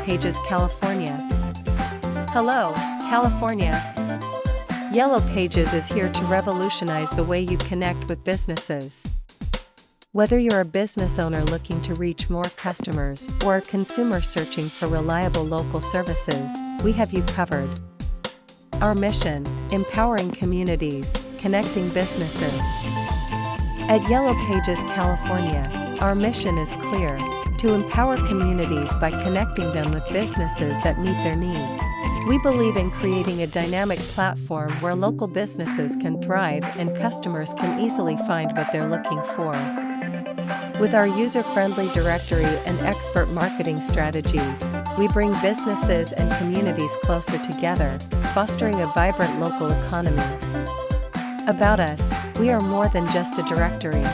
Pages, California. Hello, California. Yellow Pages is here to revolutionize the way you connect with businesses. Whether you're a business owner looking to reach more customers or a consumer searching for reliable local services, we have you covered. Our mission: empowering communities, connecting businesses. At Yellow Pages, California, our mission is clear: to empower communities by connecting them with businesses that meet their needs. We believe in creating a dynamic platform where local businesses can thrive and customers can easily find what they're looking for. With our user-friendly directory and expert marketing strategies, we bring businesses and communities closer together, fostering a vibrant local economy. About us: we are more than just a directory.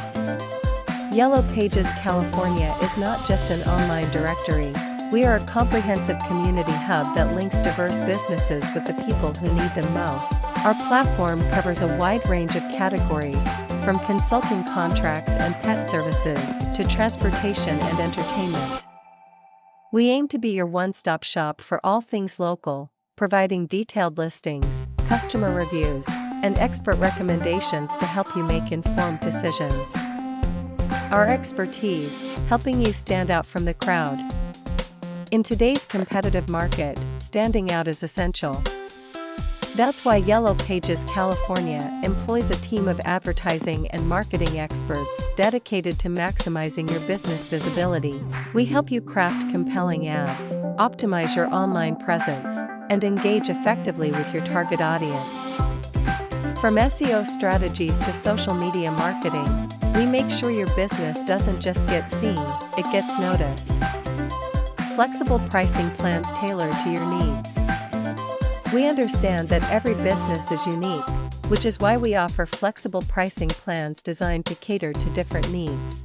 Yellow Pages California is not just an online directory. We are a comprehensive community hub that links diverse businesses with the people who need them most. Our platform covers a wide range of categories, from consulting contracts and pet services to transportation and entertainment. We aim to be your one-stop shop for all things local, providing detailed listings, customer reviews, and expert recommendations to help you make informed decisions. Our expertise: helping you stand out from the crowd. In today's competitive market, standing out is essential. That's why Yellow Pages California employs a team of advertising and marketing experts dedicated to maximizing your business visibility. We help you craft compelling ads, optimize your online presence, and engage effectively with your target audience. From SEO strategies to social media marketing, we make sure your business doesn't just get seen, it gets noticed. Flexible pricing plans tailored to your needs. We understand that every business is unique, which is why we offer flexible pricing plans designed to cater to different needs.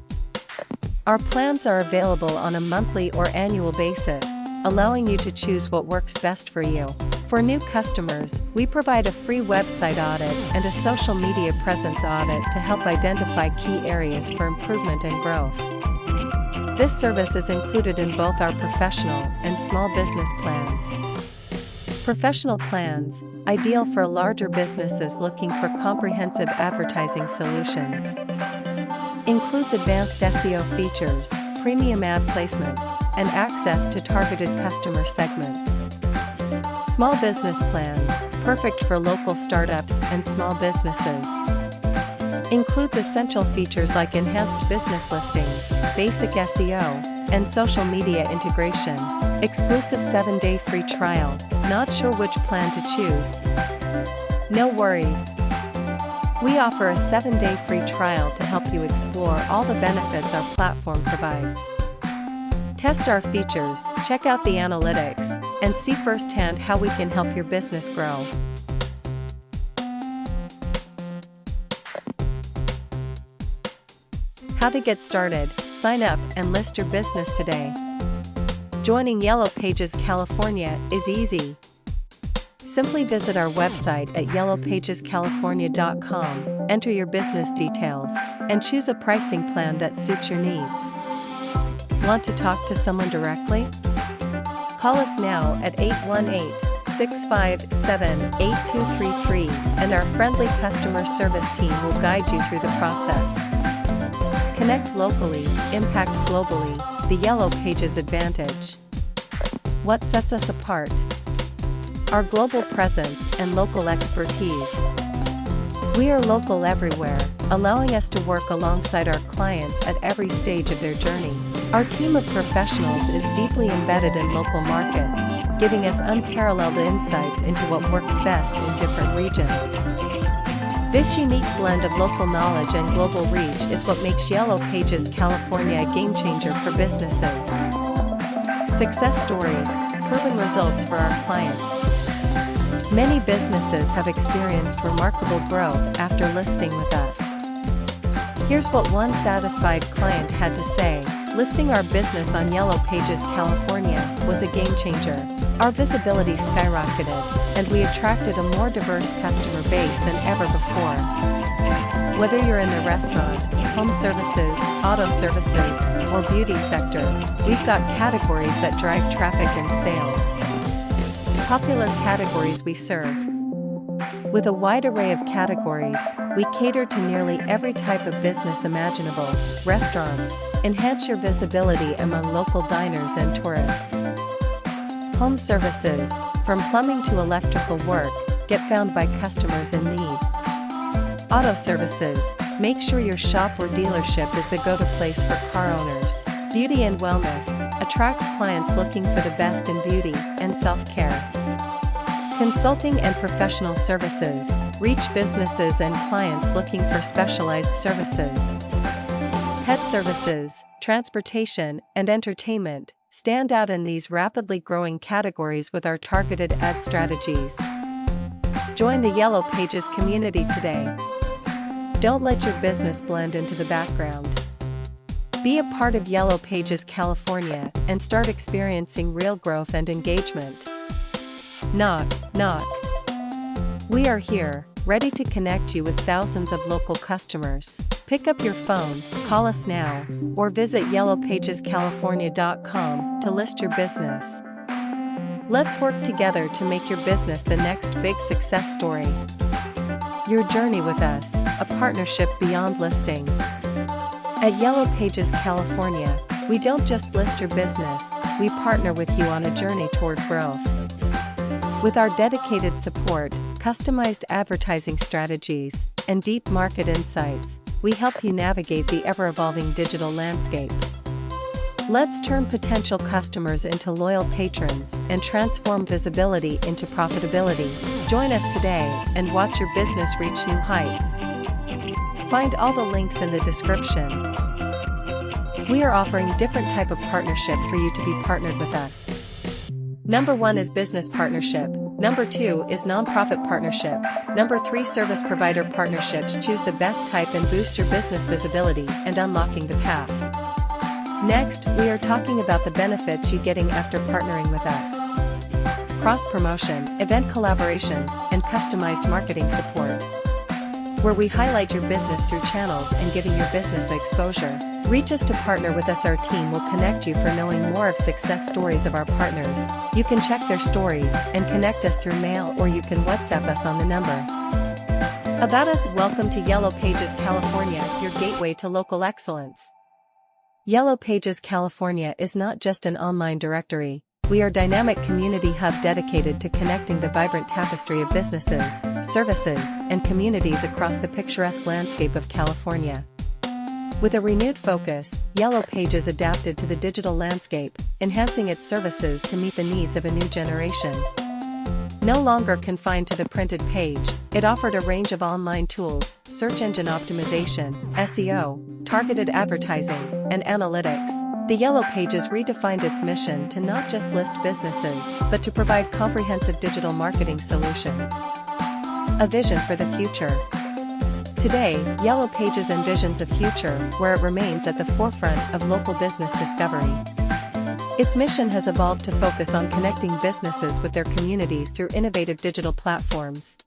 Our plans are available on a monthly or annual basis, allowing you to choose what works best for you. For new customers, we provide a free website audit and a social media presence audit to help identify key areas for improvement and growth. This service is included in both our professional and small business plans. Professional plans, ideal for larger businesses looking for comprehensive advertising solutions. Includes advanced SEO features, premium ad placements, and access to targeted customer segments. Small business plans, perfect for local startups and small businesses. Includes essential features like enhanced business listings, basic SEO, and social media integration. Exclusive 7-day free trial. Not sure which plan to choose? No worries. We offer a 7-day free trial to help you explore all the benefits our platform provides. Test our features, check out the analytics, and see firsthand how we can help your business grow. How to get started: sign up and list your business today. Joining Yellow Pages California is easy. Simply visit our website at YellowPagesCalifornia.com, enter your business details, and choose a pricing plan that suits your needs. Want to talk to someone directly? Call us now at 818-657-8233, and our friendly customer service team will guide you through the process. Connect locally, impact globally, the Yellow Pages advantage. What sets us apart? Our global presence and local expertise. We are local everywhere, allowing us to work alongside our clients at every stage of their journey. Our team of professionals is deeply embedded in local markets, giving us unparalleled insights into what works best in different regions. This unique blend of local knowledge and global reach is what makes Yellow Pages California a game changer for businesses. Success stories, proven results for our clients. Many businesses have experienced remarkable growth after listing with us. Here's what one satisfied client had to say: listing our business on Yellow Pages California was a game changer. Our visibility skyrocketed, and we attracted a more diverse customer base than ever before. Whether you're in the restaurant, home services, auto services, or beauty sector, we've got categories that drive traffic and sales. Popular categories we serve. With a wide array of categories, we cater to nearly every type of business imaginable. Restaurants, enhance your visibility among local diners and tourists. Home services, from plumbing to electrical work, get found by customers in need. Auto services, make sure your shop or dealership is the go-to place for car owners. Beauty and wellness, attract clients looking for the best in beauty and self-care. Consulting and professional services, reach businesses and clients looking for specialized services. Pet services, transportation, and entertainment, stand out in these rapidly growing categories with our targeted ad strategies. Join the Yellow Pages community today. Don't let your business blend into the background. Be a part of Yellow Pages California and start experiencing real growth and engagement. Knock, knock. We are here, ready to connect you with thousands of local customers. Pick up your phone, call us now, or visit YellowPagesCalifornia.com to list your business. Let's work together to make your business the next big success story. Your journey with us, a partnership beyond listing. At Yellow Pages California, we don't just list your business, we partner with you on a journey toward growth. With our dedicated support, customized advertising strategies, and deep market insights, we help you navigate the ever-evolving digital landscape. Let's turn potential customers into loyal patrons and transform visibility into profitability. Join us today and watch your business reach new heights. Find all the links in the description. We are offering different type of partnership for you to be partnered with us. Number 1 is business partnership. Number 2 is nonprofit partnership. Number 3 service provider partnerships. Choose the best type and boost your business visibility and unlocking the path. Next, we are talking about the benefits you're getting after partnering with us. Cross-promotion, event collaborations, and customized marketing support. Where we highlight your business through channels and giving your business exposure. Reach us to partner with us. Our team will connect you for knowing more of success stories of our partners. You can check their stories and connect us through mail, or you can WhatsApp us on the number. About us. Welcome to Yellow Pages California, your gateway to local excellence. Yellow Pages California is not just an online directory. We are a dynamic community hub dedicated to connecting the vibrant tapestry of businesses, services, and communities across the picturesque landscape of California. With a renewed focus, Yellow Pages adapted to the digital landscape, enhancing its services to meet the needs of a new generation. No longer confined to the printed page, it offered a range of online tools, search engine optimization, SEO, targeted advertising, and analytics. The Yellow Pages redefined its mission to not just list businesses, but to provide comprehensive digital marketing solutions. A vision for the future. Today, Yellow Pages envisions a future where it remains at the forefront of local business discovery. Its mission has evolved to focus on connecting businesses with their communities through innovative digital platforms.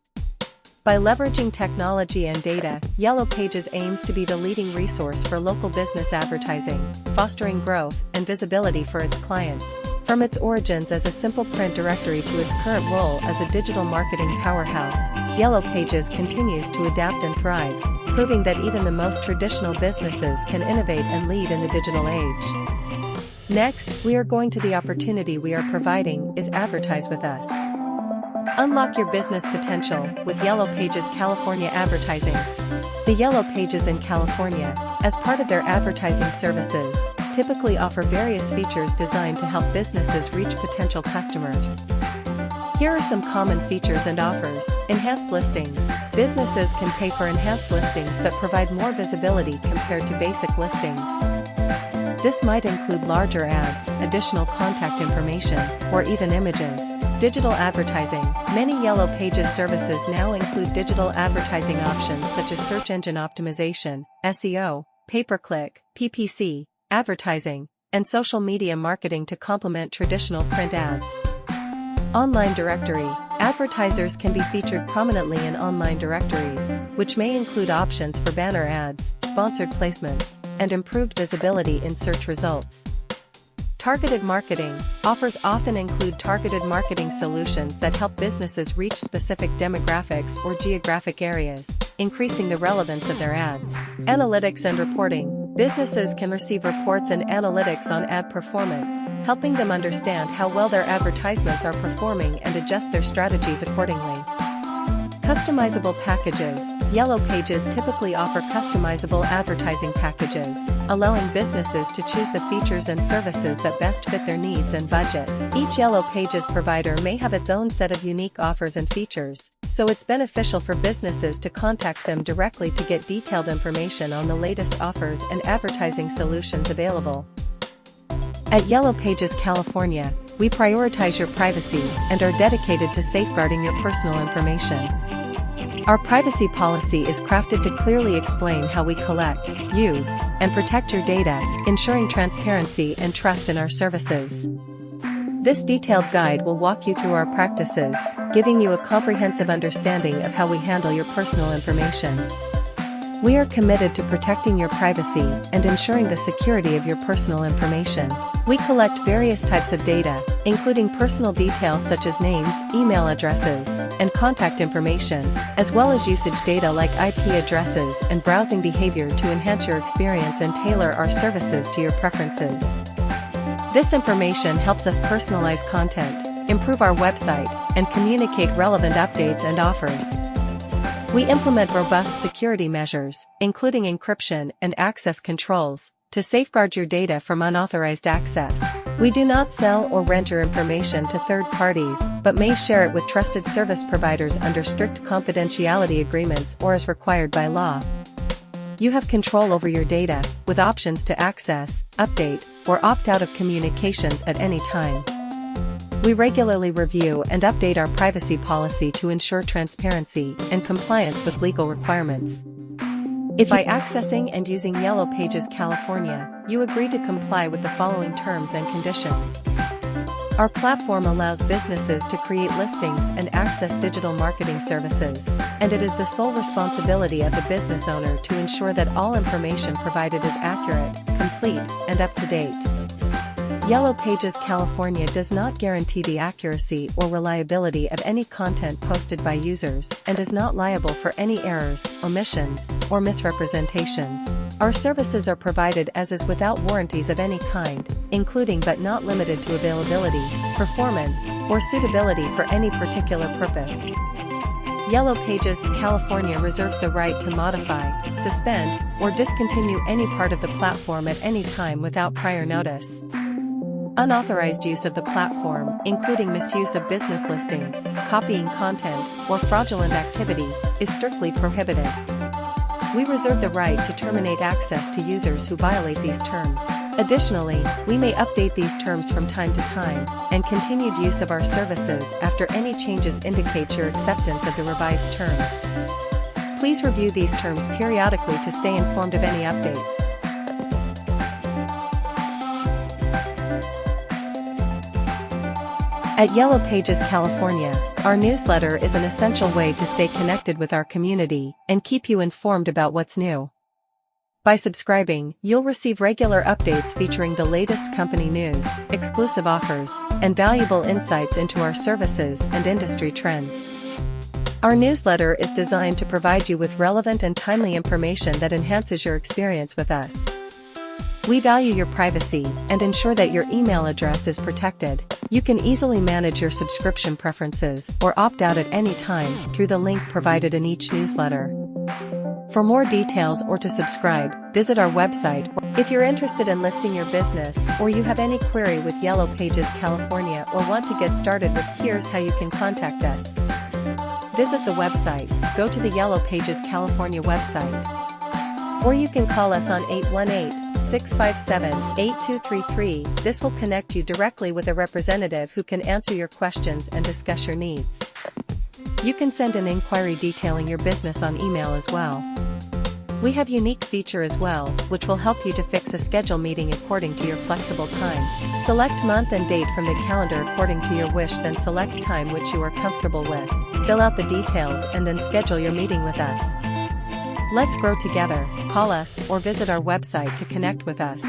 By leveraging technology and data, Yellow Pages aims to be the leading resource for local business advertising, fostering growth and visibility for its clients. From its origins as a simple print directory to its current role as a digital marketing powerhouse, Yellow Pages continues to adapt and thrive, proving that even the most traditional businesses can innovate and lead in the digital age. Next, we are going to the opportunity we are providing is advertise with us. Unlock your business potential with Yellow Pages California Advertising. The Yellow Pages in California, as part of their advertising services, typically offer various features designed to help businesses reach potential customers. Here are some common features and offers. Enhanced listings. Businesses can pay for enhanced listings that provide more visibility compared to basic listings. This might include larger ads, additional contact information, or even images. Digital advertising. Many Yellow Pages services now include digital advertising options such as search engine optimization, SEO, pay-per-click, PPC, advertising, and social media marketing to complement traditional print ads. Online directory. Advertisers can be featured prominently in online directories, which may include options for banner ads, sponsored placements, and improved visibility in search results. Targeted marketing. Offers often include targeted marketing solutions that help businesses reach specific demographics or geographic areas, increasing the relevance of their ads. Analytics and reporting. Businesses can receive reports and analytics on ad performance, helping them understand how well their advertisements are performing and adjust their strategies accordingly. Customizable packages. Yellow Pages typically offer customizable advertising packages, allowing businesses to choose the features and services that best fit their needs and budget. Each Yellow Pages provider may have its own set of unique offers and features, so it's beneficial for businesses to contact them directly to get detailed information on the latest offers and advertising solutions available. At Yellow Pages California, we prioritize your privacy and are dedicated to safeguarding your personal information. Our privacy policy is crafted to clearly explain how we collect, use, and protect your data, ensuring transparency and trust in our services. This detailed guide will walk you through our practices, giving you a comprehensive understanding of how we handle your personal information. We are committed to protecting your privacy and ensuring the security of your personal information. We collect various types of data, including personal details such as names, email addresses, and contact information, as well as usage data like IP addresses and browsing behavior to enhance your experience and tailor our services to your preferences. This information helps us personalize content, improve our website, and communicate relevant updates and offers. We implement robust security measures, including encryption and access controls, to safeguard your data from unauthorized access. We do not sell or rent your information to third parties, but may share it with trusted service providers under strict confidentiality agreements or as required by law. You have control over your data, with options to access, update, or opt out of communications at any time. We regularly review and update our privacy policy to ensure transparency and compliance with legal requirements. If by accessing and using Yellow Pages California, you agree to comply with the following terms and conditions. Our platform allows businesses to create listings and access digital marketing services, and it is the sole responsibility of the business owner to ensure that all information provided is accurate, complete, and up to date. Yellow Pages California does not guarantee the accuracy or reliability of any content posted by users and is not liable for any errors, omissions, or misrepresentations. Our services are provided as is without warranties of any kind, including but not limited to availability, performance, or suitability for any particular purpose. Yellow Pages California reserves the right to modify, suspend, or discontinue any part of the platform at any time without prior notice. Unauthorized use of the platform, including misuse of business listings, copying content, or fraudulent activity, is strictly prohibited. We reserve the right to terminate access to users who violate these terms. Additionally, we may update these terms from time to time, and continued use of our services after any changes indicate your acceptance of the revised terms. Please review these terms periodically to stay informed of any updates. At Yellow Pages California, our newsletter is an essential way to stay connected with our community and keep you informed about what's new. By subscribing, you'll receive regular updates featuring the latest company news, exclusive offers, and valuable insights into our services and industry trends. Our newsletter is designed to provide you with relevant and timely information that enhances your experience with us. We value your privacy and ensure that your email address is protected. You can easily manage your subscription preferences or opt out at any time through the link provided in each newsletter. For more details or to subscribe, visit our website. If you're interested in listing your business or you have any query with Yellow Pages California or want to get started with, here's how you can contact us. Visit the website, go to the Yellow Pages California website. Or you can call us on 818-657-8233. This will connect you directly with a representative who can answer your questions and discuss your needs. You can send an inquiry detailing your business on email as well. We have unique feature as well, which will help you to fix a schedule meeting according to your flexible time. Select month and date from the calendar according to your wish, then select time which you are comfortable with. Fill out the details and then schedule your meeting with us. Let's grow together. Call us or visit our website to connect with us.